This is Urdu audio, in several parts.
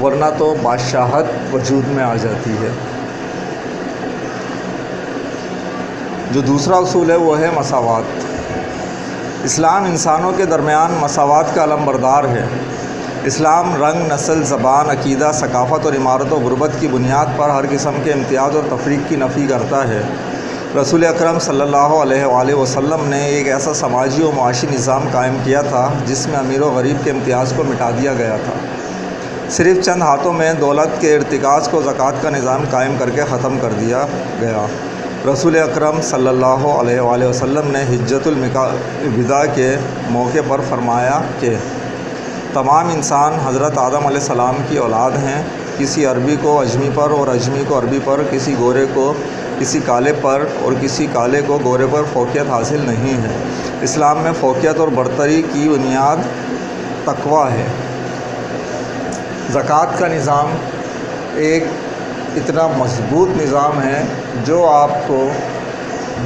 ورنہ تو بادشاہت وجود میں آ جاتی ہے۔ جو دوسرا اصول ہے وہ ہے مساوات۔ اسلام انسانوں کے درمیان مساوات کا علمبردار ہے۔ اسلام رنگ، نسل، زبان، عقیدہ، ثقافت اور عمارت و غربت کی بنیاد پر ہر قسم کے امتیاز اور تفریق کی نفی کرتا ہے۔ رسول اکرم صلی اللہ علیہ وآلہ وسلم نے ایک ایسا سماجی و معاشی نظام قائم کیا تھا جس میں امیر و غریب کے امتیاز کو مٹا دیا گیا تھا۔ صرف چند ہاتھوں میں دولت کے ارتکاز کو زکوٰۃ کا نظام قائم کر کے ختم کر دیا گیا۔ رسول اکرم صلی اللہ علیہ وآلہ وسلم نے حجۃ الوداع کے موقع پر فرمایا کہ تمام انسان حضرت آدم علیہ السلام کی اولاد ہیں۔ کسی عربی کو اجمی پر اور اجمی کو عربی پر، کسی گورے کو کسی کالے پر اور کسی کالے کو گورے پر فوقیت حاصل نہیں ہے۔ اسلام میں فوقیت اور برتری کی بنیاد تقویٰ ہے۔ زکوٰۃ کا نظام ایک اتنا مضبوط نظام ہے جو آپ کو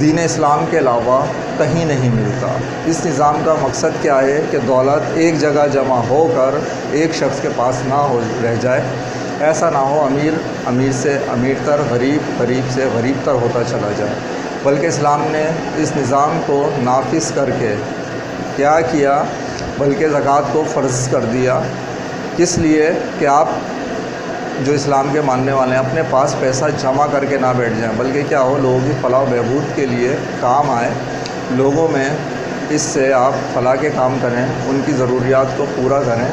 دین اسلام کے علاوہ کہیں نہیں ملتا۔ اس نظام کا مقصد کیا ہے کہ دولت ایک جگہ جمع ہو کر ایک شخص کے پاس نہ رہ جائے۔ ایسا نہ ہو امیر سے امیر تر، غریب سے غریب تر ہوتا چلا جائے، بلکہ اسلام نے اس نظام کو نافذ کر کے کیا کیا، بلکہ زکوٰۃ کو فرض کر دیا۔ کس لیے کہ آپ جو اسلام کے ماننے والے ہیں اپنے پاس پیسہ جمع کر کے نہ بیٹھ جائیں، بلکہ کیا ہو لوگوں کی فلاح و بہبود کے لیے کام آئے، لوگوں میں اس سے آپ فلاح کے کام کریں، ان کی ضروریات کو پورا کریں،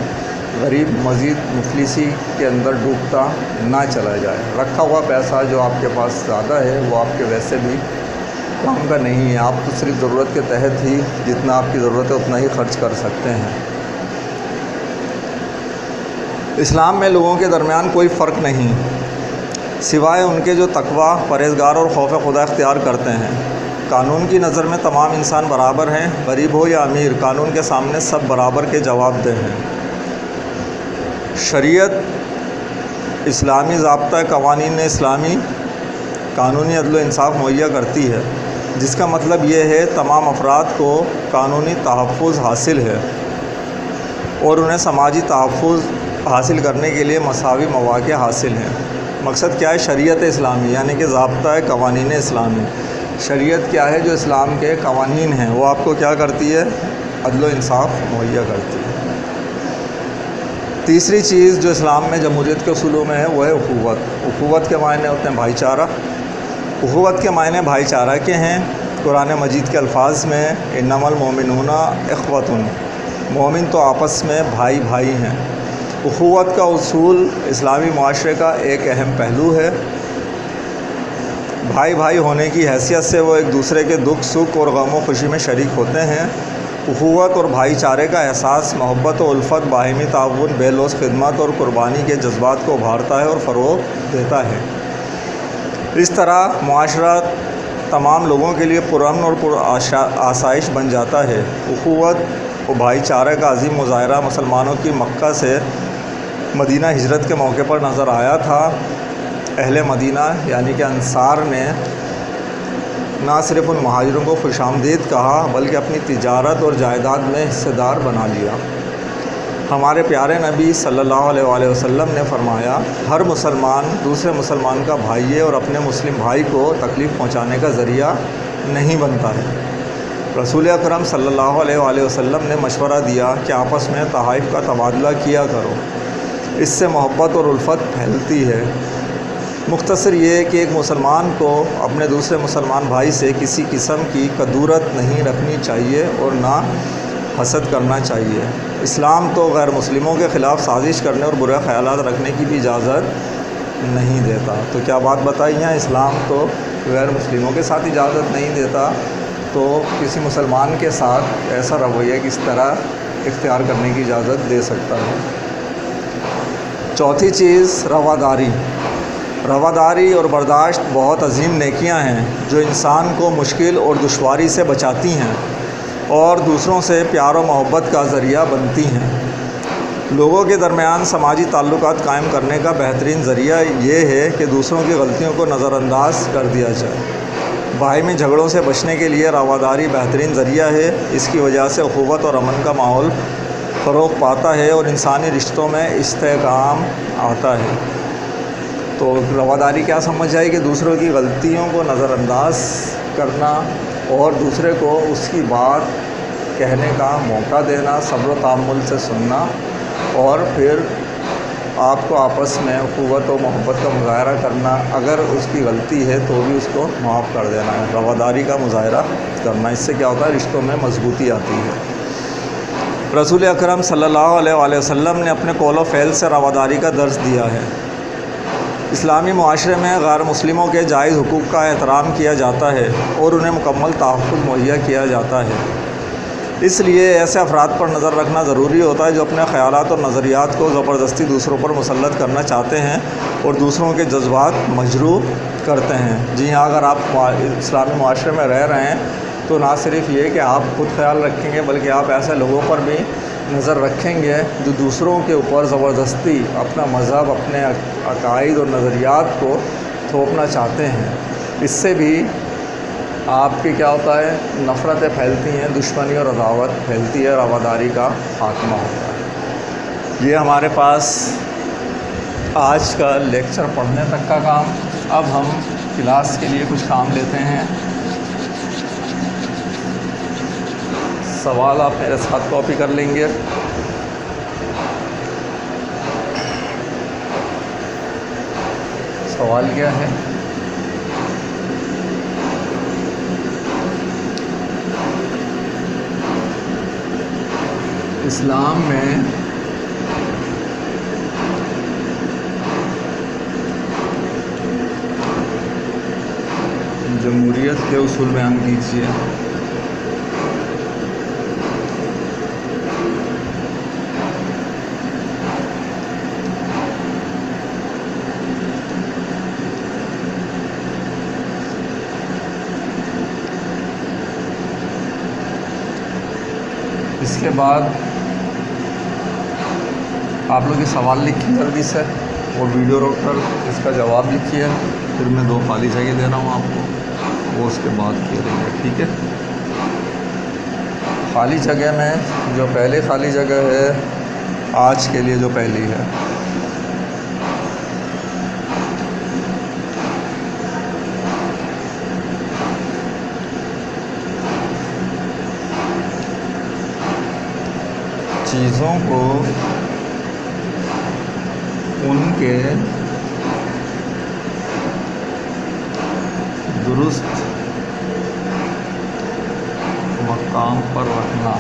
غریب مزید مفلسی کے اندر ڈوبتا نہ چلا جائے۔ رکھا ہوا پیسہ جو آپ کے پاس زیادہ ہے وہ آپ کے ویسے بھی کام کا نہیں ہے، آپ تو صرف ضرورت کے تحت ہی جتنا آپ کی ضرورت ہے اتنا ہی خرچ کر سکتے ہیں۔ اسلام میں لوگوں کے درمیان کوئی فرق نہیں سوائے ان کے جو تقویٰ، پرہیزگار اور خوف خدا اختیار کرتے ہیں۔ قانون کی نظر میں تمام انسان برابر ہیں، غریب ہو یا امیر، قانون کے سامنے سب برابر کے جواب دہ ہیں۔ شریعت اسلامی ضابطہ قوانین اسلامی قانونی عدل و انصاف مہیا کرتی ہے، جس کا مطلب یہ ہے تمام افراد کو قانونی تحفظ حاصل ہے اور انہیں سماجی تحفظ حاصل کرنے کے لیے مساوی مواقع حاصل ہیں۔ مقصد کیا ہے؟ شریعت اسلامی یعنی کہ ضابطہ قوانین اسلامی۔ شریعت کیا ہے؟ جو اسلام کے قوانین ہیں وہ آپ کو کیا کرتی ہے؟ عدل و انصاف مہیا کرتی ہے۔ تیسری چیز جو اسلام میں جمہوریت کے اصولوں میں ہے وہ ہے اخوت۔ اخوت کے معنی ہوتے ہیں بھائی چارہ۔ اخوت کے معنی بھائی چارہ کے ہیں۔ قرآن مجید کے الفاظ میں انما المؤمنون اخوۃ، مومن تو آپس میں بھائی بھائی ہیں۔ اخوت کا اصول اسلامی معاشرے کا ایک اہم پہلو ہے۔ بھائی بھائی ہونے کی حیثیت سے وہ ایک دوسرے کے دکھ سکھ اور غم و خوشی میں شریک ہوتے ہیں۔ اخوت اور بھائی چارے کا احساس محبت و الفت، باہمی تعاون، بے لوث خدمت اور قربانی کے جذبات کو ابھارتا ہے اور فروغ دیتا ہے۔ اس طرح معاشرہ تمام لوگوں کے لیے پرامن اور آسائش بن جاتا ہے۔ اخوت و بھائی چارے کا عظیم مظاہرہ مسلمانوں کی مکہ سے مدینہ ہجرت کے موقع پر نظر آیا تھا۔ اہل مدینہ یعنی کہ انصار نے نہ صرف ان مہاجروں کو خوش آمدید کہا بلکہ اپنی تجارت اور جائیداد میں حصہ دار بنا لیا۔ ہمارے پیارے نبی صلی اللہ علیہ وآلہ وسلم نے فرمایا، ہر مسلمان دوسرے مسلمان کا بھائی ہے اور اپنے مسلم بھائی کو تکلیف پہنچانے کا ذریعہ نہیں بنتا ہے۔ رسول اکرم صلی اللہ علیہ وآلہ وسلم نے مشورہ دیا کہ آپس میں تحائف کا تبادلہ کیا کرو، اس سے محبت اور الفت پھیلتی ہے۔ مختصر یہ کہ ایک مسلمان کو اپنے دوسرے مسلمان بھائی سے کسی قسم کی کدورت نہیں رکھنی چاہیے اور نہ حسد کرنا چاہیے۔ اسلام تو غیر مسلموں کے خلاف سازش کرنے اور برے خیالات رکھنے کی بھی اجازت نہیں دیتا۔ تو کیا بات بتائی ہے؟ اسلام تو غیر مسلموں کے ساتھ اجازت نہیں دیتا، تو کسی مسلمان کے ساتھ ایسا رویہ کس طرح اختیار کرنے کی اجازت دے سکتا ہے؟ چوتھی چیز رواداری۔ رواداری اور برداشت بہت عظیم نیکیاں ہیں جو انسان کو مشکل اور دشواری سے بچاتی ہیں اور دوسروں سے پیار و محبت کا ذریعہ بنتی ہیں۔ لوگوں کے درمیان سماجی تعلقات قائم کرنے کا بہترین ذریعہ یہ ہے کہ دوسروں کی غلطیوں کو نظر انداز کر دیا جائے۔ باہمی جھگڑوں سے بچنے کے لیے رواداری بہترین ذریعہ ہے۔ اس کی وجہ سے اخوت اور امن کا ماحول فروغ پاتا ہے اور انسانی رشتوں میں استحکام آتا ہے۔ تو رواداری کیا سمجھ آئی کہ دوسروں کی غلطیوں کو نظر انداز کرنا اور دوسرے کو اس کی بات کہنے کا موقع دینا، صبر و تحمل سے سننا، اور پھر آپ کو آپس میں قوت و محبت کا مظاہرہ کرنا، اگر اس کی غلطی ہے تو بھی اس کو معاف کر دینا ہے، رواداری کا مظاہرہ کرنا۔ اس سے کیا ہوتا ہے؟ رشتوں میں مضبوطی آتی ہے۔ رسول اکرم صلی اللہ علیہ وآلہ وسلم نے اپنے قول و فعل سے رواداری کا درس دیا ہے۔ اسلامی معاشرے میں غیر مسلموں کے جائز حقوق کا احترام کیا جاتا ہے اور انہیں مکمل تحفظ مہیا کیا جاتا ہے۔ اس لیے ایسے افراد پر نظر رکھنا ضروری ہوتا ہے جو اپنے خیالات اور نظریات کو زبردستی دوسروں پر مسلط کرنا چاہتے ہیں اور دوسروں کے جذبات مجروح کرتے ہیں۔ جی ہاں، اگر آپ اسلامی معاشرے میں رہ رہے ہیں تو نہ صرف یہ کہ آپ خود خیال رکھیں گے، بلکہ آپ ایسے لوگوں پر بھی نظر رکھیں گے جو دوسروں کے اوپر زبردستی اپنا مذہب، اپنے عقائد اور نظریات کو تھوپنا چاہتے ہیں۔ اس سے بھی آپ کی کیا ہوتا ہے؟ نفرتیں پھیلتی ہیں، دشمنی اور عداوت پھیلتی ہے، رواداری کا خاتمہ ہوتا ہے۔ یہ ہمارے پاس آج کا لیکچر پڑھنے تک کا کام۔ اب ہم کلاس کے لیے کچھ کام لیتے ہیں۔ سوال آپ میرے ساتھ کاپی کر لیں گے۔ سوال کیا ہے؟ اسلام میں جمہوریت کے اصول بیان کیجیے۔ اس کے بعد آپ لوگ یہ سوال لکھیے جلدی سے، اور ویڈیو روک کر اس کا جواب لکھیے، پھر میں 2 خالی جگہ دے رہا ہوں آپ کو، وہ اس کے بعد کیے لیں گے، ٹھیک ہے؟ خالی جگہ میں جو پہلے خالی جگہ ہے آج کے لیے جو پہلی ہے، چیزوں کو ان کے درست مقام پر رکھنا،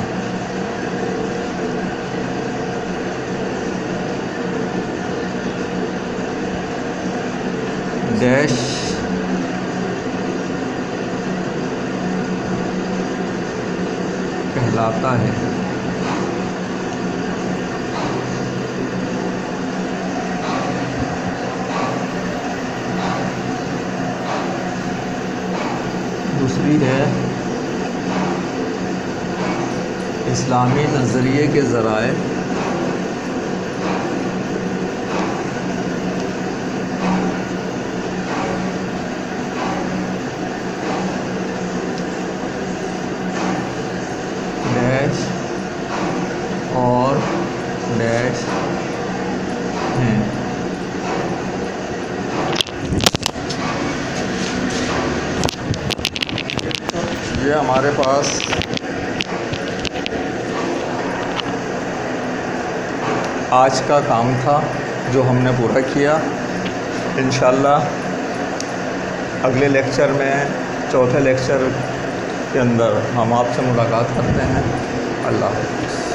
ڈیش کہلاتا ہے۔ دوسری ہے اسلامی نظریے کے ذرائع ڈیش اور ڈیش ہیں۔ یہ ہمارے پاس آج کا کام تھا جو ہم نے پورا کیا۔ انشاءاللہ اگلے لیکچر میں، چوتھے لیکچر کے اندر ہم آپ سے ملاقات کرتے ہیں۔ اللہ حافظ۔